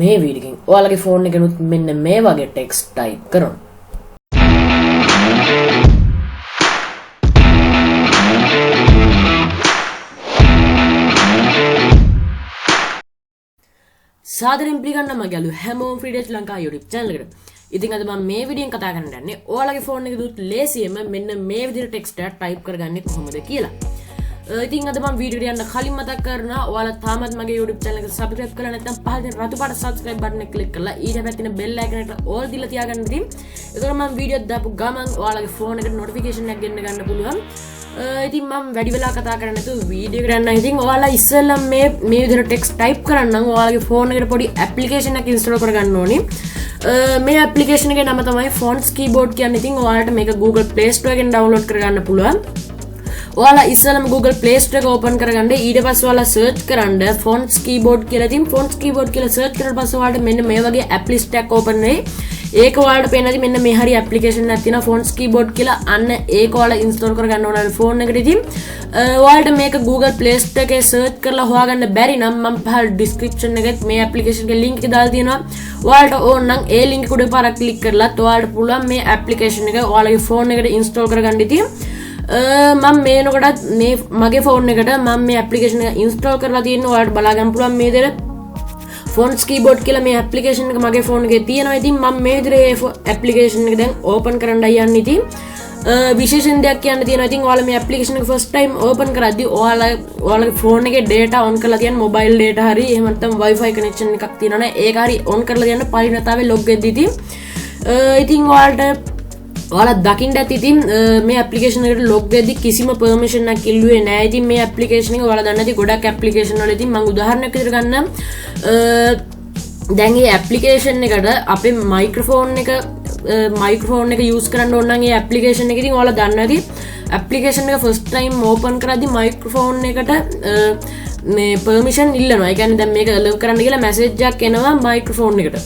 මේ වීඩියෝකින් ඔයාලගේ ෆෝන් එකෙනුත් මෙන්න මේ වගේ ටෙක්ස්ට් ටයිප් කරන්න. සාදරයෙන් පිළිගන්නවා මගේ අලුත් හැමෝම free date Lanka YouTube channel එකට. ඉතින් අද මම මේ වීඩියෝෙන් කතා කරන්න යන්නේ ඔයාලගේ ෆෝන් එකේ ලේසියෙන්ම මෙන්න මේ විදිහට ටෙක්ස්ට් එකක් ටයිප් කරගන්නේ කොහොමද කියලා. ඉතින් අද මම වීඩියෝ එකට යන්න කලින් මතක් කරනවා ඔයාලා තාමත් මගේ YouTube channel එක subscribe කරලා නැත්නම් පහළ තියෙන රතු පාට subscribe button එක click කරලා ඊට පැත්තේ තියෙන bell icon එකට all දීලා තියාගන්න ඉතින් ඒතකොට මම වීඩියෝ දාපු ගමන් ඔයාලගේ ෆෝන් එකට notification එකක් ගෙන්න ගන්න පුළුවන්. ඉතින් මම වැඩි වෙලා කතා කරන්නේ නැතුව වීඩියෝ එකට යන්න. ඉතින් ඔයාලා ඉස්සෙල්ලා මේ විදිහට ටෙක්ස්ට් ටයිප් කරන්න නම් ඔයාලගේ ෆෝන් එකට පොඩි application එකක් install කරගන්න ඕනේ. මේ application එකේ නම තමයි fonts keyboard කියන්නේ. ඉතින් ඔයාලට මේක Google Play Store එකෙන් download කරගන්න පුළුවන්. ඔයාලා ඉස්සෙල්ලාම Google Play Store එක open කරගන්න. ඊට පස්සේ ඔයාලා search කරන්න fonts keyboard කියලා. ඉතින් fonts keyboard කියලා search කරලා පස්සේ ඔයාලට මෙන්න මේ වගේ app list එකක් open වෙයි. ඒක ඔයාලට පේනදී මෙන්න මේ හරිය application එකක් තියෙනවා fonts keyboard කියලා. අන්න ඒක ඔයාලා install කරගන්න ඕන ෆෝන් එකට. ඉතින් ඔයාලට මේක Google Play Store එකේ search කරලා හොයාගන්න බැරි නම් මම පහළ description එකේ මේ application එකේ link එක දාලා තියෙනවා. ඔයාලට ඕන නම් ඒ link එක උඩ පාරක් click කරලා ඔයාලට පුළුවන් මේ application එක ඔයාලගේ ෆෝන් එකට install කරගන්න. ඉතින් මම මේනකොටත් මේ මගේ ෆෝන් එකට මම මේ application එක install කරලා තියෙනවා. ඔයාලට බලා ගන්න පුළුවන් මේ විදිහට fonts keyboard කියලා මේ application එක මගේ ෆෝන් එකේ තියෙනවා. ඉතින් මම මේ විදිහට application එක දැන් open කරන්න යන්නේ. ඉතින් විශේෂයෙන් දෙයක් කියන්න තියෙනවා. ඉතින් ඔයාලා මේ application එක first time open කරද්දී ඔයාලගේ ෆෝන් එකේ data on කරලා තියන්න, mobile data හරි එහෙම නැත්නම් wifi connection එකක් තියෙනවනේ ඒක හරි on කරලා තියන්න පරිණතාවේ log වෙද්දී. ඉතින් ඔයාලා දකින්න ඇති ඉතින් මේ application එකට log වෙද්දී කිසිම permission එකක් ඉල්ලුවේ නැහැ. ඉතින් මේ application එක ඔයාලා දන්න ඇති ගොඩක් application වල ඉතින් මම උදාහරණයක් විදිහට ගන්නම්. දැන් මේ application එකට අපේ microphone එක use කරන්න ඕන නම් මේ application එක ඉතින් ඔයාලා දන්න ඇති application එක first time open කරද්දී microphone එකට මේ permission ඉල්ලනවා. ඒ කියන්නේ දැන් මේක allow කරන්න කියලා message එකක් එනවා microphone එකට.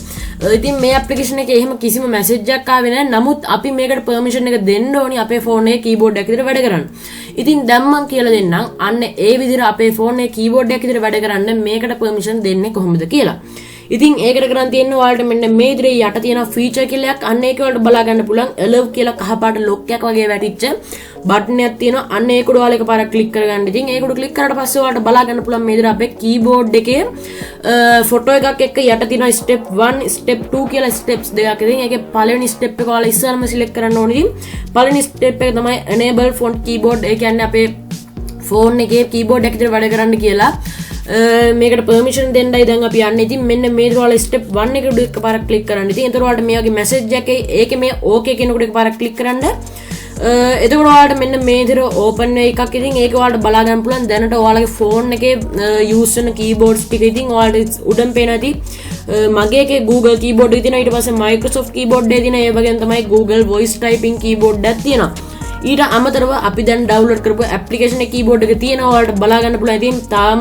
ඉතින් මේ application එකේ එහෙම කිසිම message එකක් ආවේ නැහැ. නමුත් අපි මේකට permission එක දෙන්න ඕනි අපේ phone එකේ keyboard එක විදිහට වැඩ කරන්න. ඉතින් දැන් මම කියලා දෙන්නම් අන්න ඒ විදිහට අපේ phone එකේ keyboard එක විදිහට වැඩ කරන්න මේකට permission දෙන්නේ කොහොමද කියලා. ඉතින් ඒකට කරන් තියෙන්නේ ඔයාලට මෙන්න මේ විදිහේ යට තියෙන feature කියලා එකක් අන්න ඒක වලට බලා ගන්න පුළුවන්. allow කියලා කහපාට lock එකක් වගේ වැටිච්ච බටන් එකක් තියෙනවා. අන්න ඒක උඩ ඔයාලා එකපාරක් click කරගන්න. ඉතින් ඒක උඩ click කරාට පස්සේ ඔයාලට බලා ගන්න පුළුවන් මේ විදිහට අපේ keyboard එකේ photo එකක් එක්ක යට තියෙනවා step 1 step 2 කියලා steps දෙකක්. ඉතින් ඒකේ පළවෙනි step එක ඔයාලා ඉස්සරම select කරන්න ඕනේ. ඉතින් පළවෙනි step එක තමයි enable font keyboard. ඒ කියන්නේ අපේ phone එකේ keyboard එක විදිහට වැඩ කරන්න කියලා මේකට permission දෙන්නයි දැන් අපි යන්නේ. ඉතින් මෙන්න මේ විදිහට ඔයාලා step 1 එක උඩ එකපාරක් click කරන්න. ඉතින් එතකොට ඔයාලට මේ වගේ message එකක් එයි. ඒකේ මේ okay කියන උඩ එකපාරක් click කරන්න. එතකොට ඔයාලට මෙන්න මේ විදිහට open වෙන එකක්. ඉතින් ඒක ඔයාලට බලා ගන්න පුළුවන් දැනට ඔයාලගේ phone එකේ use වෙන keyboards ටික. ඉතින් ඔයාලට උඩන් පේන ඇති මගේ එකේ Google keyboard එක තියෙනවා. ඊට පස්සේ Microsoft keyboard එක තියෙනවා. ඒ වගේම තමයි Google voice typing keyboard එකක් තියෙනවා. ඊට අමතරව අපි දැන් download කරපු application එකේ keyboard එක තියෙනවා. ඔයාලට බලා ගන්න පුළුවන්. ඉතින් තාම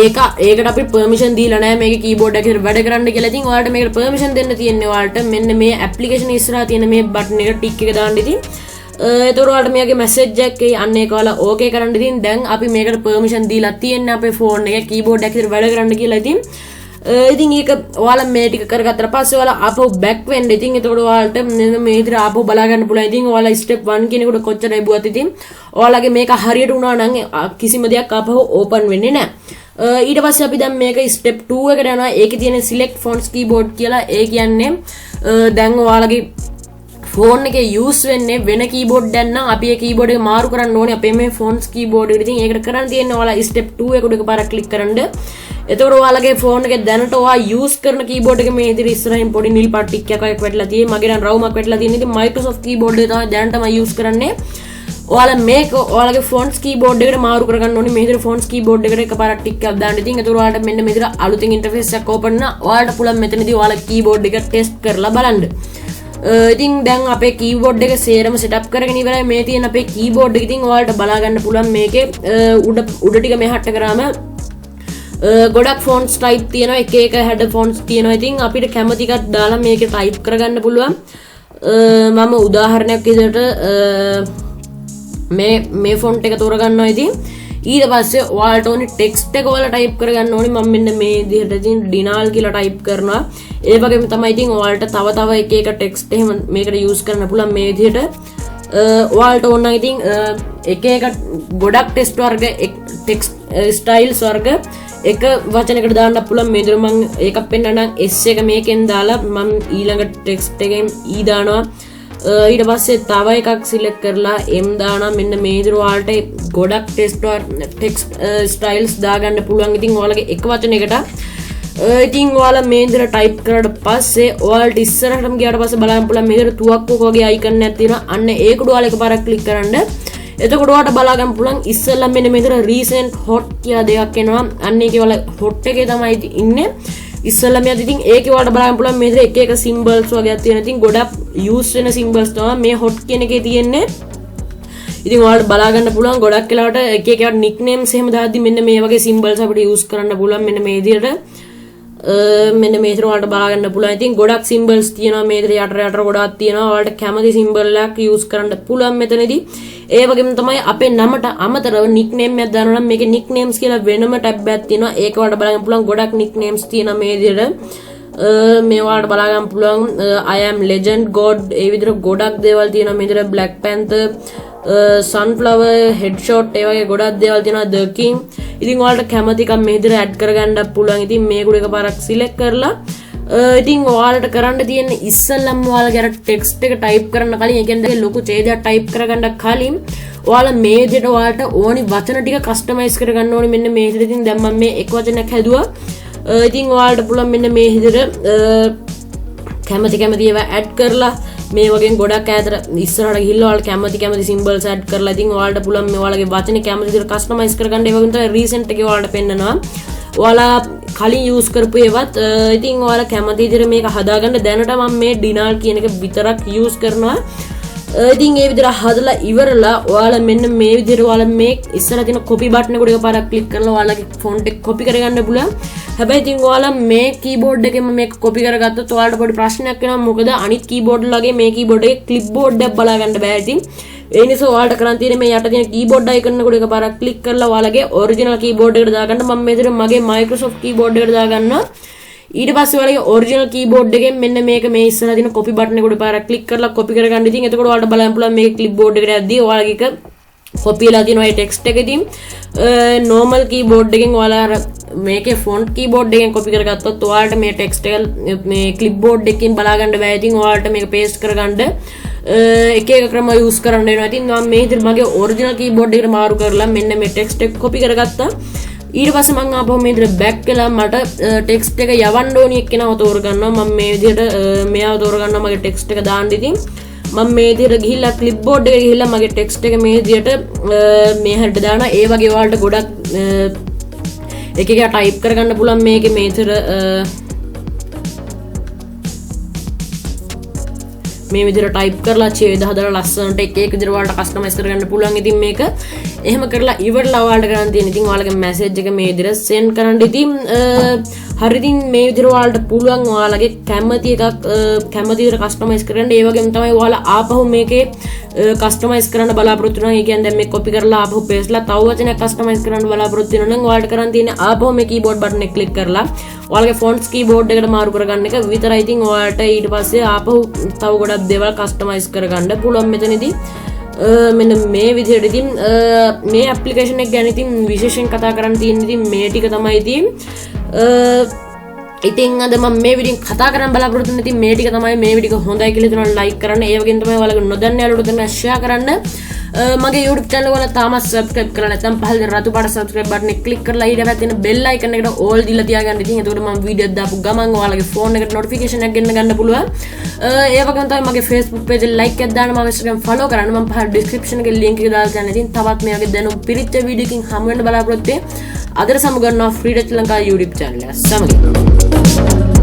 ඒකට අපි permission දීලා නැහැ මේකේ keyboard එක වැඩ කරන්න කියලා. ඉතින් ඔයාලට මේකට permission දෙන්න තියෙන්නේ ඔයාලට මෙන්න මේ application ඉස්සරහා තියෙන මේ button එක tick එක දාන්න. ඉතින් ඒතකොට ඔයාලට මේකේ message එකක් එයි. අන්න ඒක ඔයාලා okay කරන්න. ඉතින් දැන් අපි මේකට permission දීලා තියෙන්නේ අපේ phone එකේ keyboard එක වැඩ කරන්න කියලා. ඉතින් ඒක ඔයාලා මේ ටික කරගත්තට පස්සේ ඔයාලා ආපහු back වෙන්න. ඉතින් ඒතකොට ඔයාලට මේ විදිහට ආපහු බලා ගන්න පුළුවන්. ඉතින් ඔයාලා step 1 කෙනෙකුට කොච්චර ලැබුවත් ඉතින් ඔයාලගේ මේක හරියට වුණා නම් කිසිම දෙයක් ආපහු open වෙන්නේ නැහැ. ඊට පස්සේ අපි දැන් මේක step 2 එකට යනවා. ඒකේ තියෙන select fonts keyboard කියලා. ඒ කියන්නේ දැන් ඔයාලගේ phone එකේ use වෙන්නේ වෙන keyboard එකක් නම් අපි ඒ keyboard එක මාරු කරන්න ඕනේ අපේ මේ fonts keyboard එකට. ඉතින් ඒකට කරන්න තියෙන්නේ ඔයාලා step 2 එක උඩ එකපාරක් click කරන්න. එතකොට ඔයාලගේ phone එකේ දැනට ඔයා use කරන keyboard එක මේ විදිහට ඉස්සරහින් පොඩි නිල් පාට ටික් එකක් වැටලා තියෙයි. මගේ නම් රවුමක් වැටලා තියෙන. ඉතින් Microsoft keyboard එක තමයි දැනට මම use කරන්නේ. ඔයාලා මේක ඔයාලගේ fonts keyboard එකට මාරු කරගන්න ඕනේ. මේ විදිහට fonts keyboard එකට එකපාරක් ටික් එකක් දාන්න. ඉතින් එතකොට ඔයාලට මෙන්න මේ විදිහට අලුතින් interface එකක් open වෙනවා. ඔයාලට පුළුවන් මෙතනදී ඔයාලා keyboard එක test කරලා බලන්න. ඉතින් දැන් අපේ keyboard එක සේරම setup කරගෙන ඉවරයි. මේ තියෙන අපේ keyboard එක ඉතින් ඔයාලට බලා ගන්න පුළුවන් මේකේ උඩ ටික මෙහාට කරාම ගොඩක් fonts type තියෙනවා. එක එක header fonts තියෙනවා. ඉතින් අපිට කැමති එකක් දාලා මේකේ type කරගන්න පුළුවන්. මම උදාහරණයක් විදිහට මේ font එක තෝරගන්නවා. ඉතින් ඊට පස්සේ ඔයාලට ඕනේ ටෙක්ස්ට් එක ඔයාලා ටයිප් කරගන්න ඕනේ. මම මෙන්න මේ විදිහට ඉතින් ඩිනාල් කියලා ටයිප් කරනවා. ඒ වගේම තමයි ඉතින් ඔයාලට තව එක එක ටෙක්ස්ට් එහෙම මේකට යූස් කරන්න පුළුවන් මේ විදිහට. ඔයාලට ඕන නම් ඉතින් එක එක ගොඩක් ටෙක්ස්ට් වර්ග ටෙක්ස්ට් ස්ටයිල්ස් වර්ග එක වචනයකට දාන්න පුළුවන්. මේ විදිහට මම ඒකක් පෙන්නන්නම්. S එක මේකෙන් දාලා මම ඊළඟ ටෙක්ස්ට් එකෙන් E දානවා. ඊට පස්සේ තව එකක් සිලෙක්ට් කරලා M දානවා. මෙන්න මේ විදිහට ඔයාලට ගොඩක් ටෙක්ස්ට් ස්ටයිල්ස් දාගන්න පුළුවන්. ඉතින් ඔයාලගේ එක වචනයකට ඉතින් ඔයාලා මේ විදිහට ටයිප් කරාට පස්සේ ඔයාලට ඉස්සරහටම ගියාට පස්සේ බලන්න පුළුවන් මේ විදිහට තුවක්කුවක වගේ අයිකන් එකක් තියෙනවා. අන්න ඒකට ඔයාලා එකපාරක් ක්ලික් කරන්න. එතකොට ඔයාලට බලා ගන්න පුළුවන් ඉස්සෙල්ලා මෙන්න මේ විදිහට recent hot කියලා දෙකක් එනවා. අන්න ඒකේ ඔයාලා hot එකේ තමයි ඉන්නේ. ඉස්සෙල්ලා මෙයාද ඉතින් ඒකේ ඔයාලට බලා ගන්න පුළුවන් මේ විදිහට එක එක symbols වගේක් තියෙනවා. ඉතින් ගොඩක් use වෙන symbols තමයි මේ hot කියන එකේ තියෙන්නේ. ඉතින් ඔයාලට බලා ගන්න පුළුවන් ගොඩක් වෙලාවට එක එක nicknames එහෙම දාද්දි මෙන්න මේ වගේ symbols අපිට use කරන්න පුළුවන්. මෙන්න මේ විදිහට මෙන්න මේ විදිහට ඔයාලට බලා ගන්න පුළුවන්. ඉතින් ගොඩක් symbols තියෙනවා මේ විදිහට යට ගොඩක් තියෙනවා. ඔයාලට කැමති symbol එකක් use කරන්න පුළුවන් මෙතනදී. ඒ වගේම තමයි අපේ නමට අමතරව nickname එකක් දානවා නම් මේකේ nicknames කියලා වෙනම tab එකක් තියෙනවා. ඒක ඔයාලට බලා ගන්න පුළුවන්. ගොඩක් nicknames තියෙනවා මේ විදිහට. මේ ඔයාලට බලා ගන්න පුළුවන් I am legend god ඒ විදිහට ගොඩක් දේවල් තියෙනවා මේ විදිහට black panther sunflower headshot ඒ වගේ ගොඩක් දේවල් තියෙනවා the king. ඉතින් ඔයාලට කැමති එකක් මේ විදිහට add කරගන්න පුළුවන්. ඉතින් මේකට එකපාරක් select කරලා ඉතින් ඔයාලට කරන්න තියෙන ඉස්සෙල්ලම ඔයාලගේ අර ටෙක්ස්ට් එක ටයිප් කරන්න කලින් ඒ කියන්නේ ලොකු ඡේදයක් ටයිප් කරගන්න කලින් ඔයාලා මේ විදිහට ඔයාලට ඕනි වචන ටික කස්ටමයිස් කරගන්න ඕනේ. මෙන්න මේ විදිහට ඉතින් දැන් මම මේ එක වචනයක් හැදුවා. ඉතින් ඔයාලට පුළුවන් මෙන්න මේ විදිහට කැමති ඒවා ඇඩ් කරලා මේ වගේ ගොඩක් ඈතට ඉස්සරහට ගිහිල්ලා ඔයාලා කැමති symbols ඇඩ් කරලා ඉතින් ඔයාලට පුළුවන් මේ ඔයාලගේ වචනේ කැමති විදිහට කස්ටමයිස් කරගන්න. ඒ වගේම තමයි recent එකේ ඔයාලට පෙන්නනවා. ඔයාලා කලින් යූස් කරපු ඒවත් ඉතින් ඔයාලා කැමති විදිහට මේක හදාගන්න. දැනට මම මේ ඩිනාල් කියන එක විතරක් යූස් කරනවා. ඉතින් ඒ විදිහට හදලා ඉවරලා ඔයාලා මෙන්න මේ විදිහට ඔයාලා මේ ඉස්සරහ තියෙන copy button එකට එකපාරක් click කරලා ඔයාලගේ font එක copy කරගන්න පුළුවන්. හැබැයි ඉතින් ඔයාලා මේ keyboard එකෙන්ම මේක copy කරගත්තොත් ඔයාලට පොඩි ප්‍රශ්නයක් වෙනවා. මොකද අනිත් keyboard වලගේ මේ keyboard එකේ clipboard එකක් බලා ගන්න බෑ. ඉතින් ඒ නිසා ඔයාලට කරන් තියෙන්නේ මේ යට තියෙන keyboard icon එකට එකපාරක් click කරලා ඔයාලගේ original keyboard එකට දාගන්න. මම මේ විදිහට මගේ Microsoft keyboard එකට දාගන්නවා. ඊට පස්සේ ඔයාලගේ ඔරිජිනල් කීබෝඩ් එකෙන් මෙන්න මේක මේ ඉස්සරහ තියෙන copy button එකට පාරක් ක්ලික් කරලා copy කරගන්න. ඉතින් එතකොට ඔයාලට බලන්න පුළුවන් මේක clipboard එකට යද්දී ඔයාලගේ එක copy වෙලා තියෙනවා ඒ text එක. ඉතින් normal keyboard එකෙන් ඔයාලා මේකේ font keyboard එකෙන් copy කරගත්තොත් ඔයාලට මේ text එක මේ clipboard එකකින් බලා ගන්න බෑ. ඉතින් ඔයාලට මේක paste කරගන්න එක එක ක්‍රම use කරන්න වෙනවා. ඉතින් මම මේ විදිහට මගේ original keyboard එකට මාරු කරලා මෙන්න මේ text එක copy කරගත්තා. ඊට පස්සේ මම ආපහු මේ විදිහට back වෙලා මට text එක යවන්න ඕනි එක්කෙනාව තෝරගන්නවා. මම මේ විදිහට මෙයාව තෝරගන්නවා මගේ text එක දාන්න. ඉතින් මම මේ විදිහට ගිහිල්ලා clipboard එකට ගිහිල්ලා මගේ text එක මේ විදිහට මේ හැට දානවා. ඒ වගේ ඔයාලට ගොඩක් එක එක type කරගන්න පුළුවන් මේකේ මේ විදිහට මේ විදිහට type කරලා ඡේද හදලා ලස්සනට එක එක විදිහට ඔයාලට customize කරගන්න පුළුවන්. ඉතින් මේක එහෙම කරලා ඉවරලා ඔයාලට කරන් තියෙන ඉතින් ඔයාලගේ message එක මේ විදිහට send කරන්න. ඉතින් හරි ඉතින් මේ විදිහට ඔයාලට පුළුවන් ඔයාලගේ කැමති එකක් කැමති විදිහට customize කරන්න. ඒ වගේම තමයි ඔයාලා ආපහු මේකේ customize කරන්න බලාපොරොත්තු වෙනවා. ඒ කියන්නේ දැන් මේ copy කරලා ආපහු paste ලා තව වචනයක් customize කරන්න බලාපොරොත්තු වෙනවා නම් ඔයාලට කරන් තියෙන්නේ ආපහු මේ keyboard button එක click කරලා ඔයාලගේ fonts keyboard එකට මාරු කරගන්න එක විතරයි. ඉතින් ඔයාලට ඊට පස්සේ ආපහු තව ගොඩක් දේවල් customize කරගන්න පුළුවන් මෙතනදී. මෙන්න මේ විදිහට ඉතින් මේ ඇප්ලිකේෂන් එක ගැන ඉතින් විශේෂයෙන් කතා කරන්න තියෙන ඉතින් මේ ටික තමයි ඉතින් අද මම මේ වීඩියෝෙන් කතා කරන්න බලාපොරොත්තු වෙන ඉතින් මේ ටික තමයි. මේ වීඩියෝ එක හොඳයි කියලා හිතනවා like කරන්න. ඒ වගේම තමයි ඔයාලගේ නොදන්න යාළුවෝ තමයි share කරන්න. මගේ YouTube channel එක තාමත් subscribe කරලා නැත්නම් පහළ තියෙන රතු පාට subscribe button එක click කරලා ඊට පස්සේ තියෙන bell icon එකට all දීලා තියාගන්න. ඉතින් එතකොට මම වීඩියෝ දාපු ගමන් ඔයාලගේ phone එකට notification එකක් ගෙන්න ගන්න පුළුවන්. ඒ වගේම තමයි මගේ Facebook page එක like එකක් දාන්න, මම Instagram follow කරන්න. මම පහළ description එකේ link එක දාලා තියෙනවා. ඉතින් තවත් මේ වගේ දැනුම් පිරිච්ච වීඩියෝ එකකින් හමු වෙන්න බලාපොරොත්තු වෙන්න. අදට සමු ගන්නවා Free Dutch Lanka YouTube channel එක. සමගින්